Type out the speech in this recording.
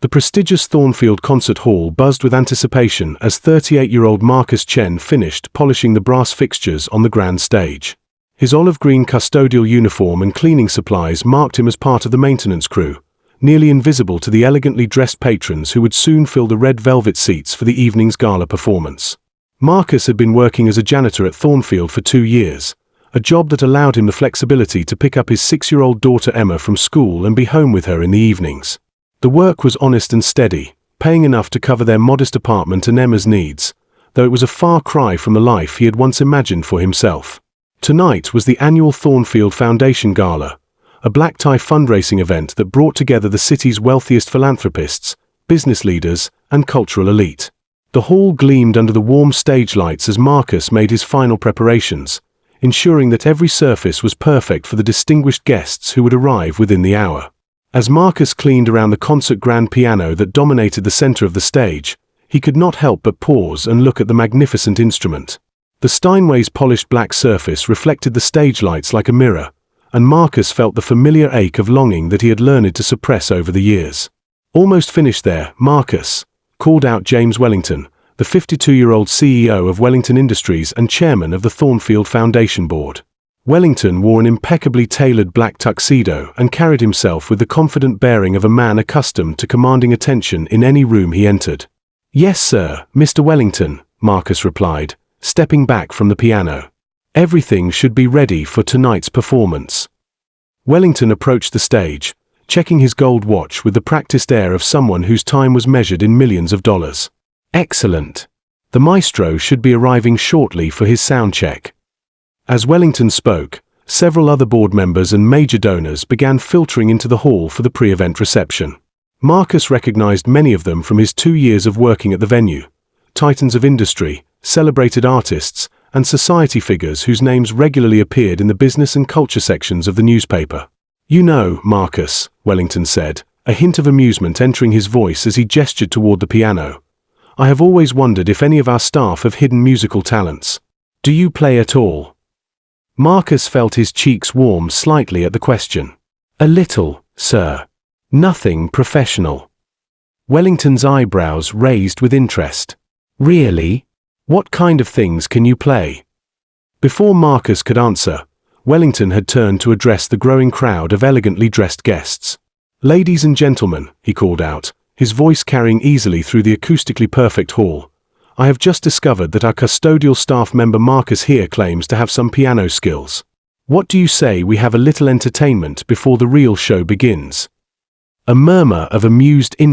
The prestigious Thornfield Concert Hall buzzed with anticipation as 38-year-old Marcus Chen finished polishing the brass fixtures on the grand stage. His olive-green custodial uniform and cleaning supplies marked him as part of the maintenance crew, nearly invisible to the elegantly dressed patrons who would soon fill the red velvet seats for the evening's gala performance. Marcus had been working as a janitor at Thornfield for 2 years, a job that allowed him the flexibility to pick up his 6-year-old daughter Emma from school and be home with her in the evenings. The work was honest and steady, paying enough to cover their modest apartment and Emma's needs, though it was a far cry from the life he had once imagined for himself. Tonight was the annual Thornfield Foundation Gala, a black-tie fundraising event that brought together the city's wealthiest philanthropists, business leaders, and cultural elite. The hall gleamed under the warm stage lights as Marcus made his final preparations, ensuring that every surface was perfect for the distinguished guests who would arrive within the hour. As Marcus cleaned around the concert grand piano that dominated the center of the stage, he could not help but pause and look at the magnificent instrument. The Steinway's polished black surface reflected the stage lights like a mirror, and Marcus felt the familiar ache of longing that he had learned to suppress over the years. "Almost finished there, Marcus," called out James Wellington, the 52-year-old CEO of Wellington Industries and chairman of the Thornfield Foundation Board. Wellington wore an impeccably tailored black tuxedo and carried himself with the confident bearing of a man accustomed to commanding attention in any room he entered. "Yes, sir, Mr. Wellington," Marcus replied, stepping back from the piano. "Everything should be ready for tonight's performance." Wellington approached the stage, checking his gold watch with the practiced air of someone whose time was measured in millions of dollars. "Excellent. The maestro should be arriving shortly for his sound check." As Wellington spoke, several other board members and major donors began filtering into the hall for the pre-event reception. Marcus recognized many of them from his 2 years of working at the venue, titans of industry, celebrated artists, and society figures whose names regularly appeared in the business and culture sections of the newspaper. "You know, Marcus," Wellington said, a hint of amusement entering his voice as he gestured toward the piano, "I have always wondered if any of our staff have hidden musical talents. Do you play at all?" Marcus felt his cheeks warm slightly at the question. "A little, sir. Nothing professional." Wellington's eyebrows raised with interest. "Really? What kind of things can you play?" Before Marcus could answer, Wellington had turned to address the growing crowd of elegantly dressed guests. "Ladies and gentlemen," he called out, his voice carrying easily through the acoustically perfect hall, "I have just discovered that our custodial staff member Marcus here claims to have some piano skills. What do you say we have a little entertainment before the real show begins?" A murmur of amused interest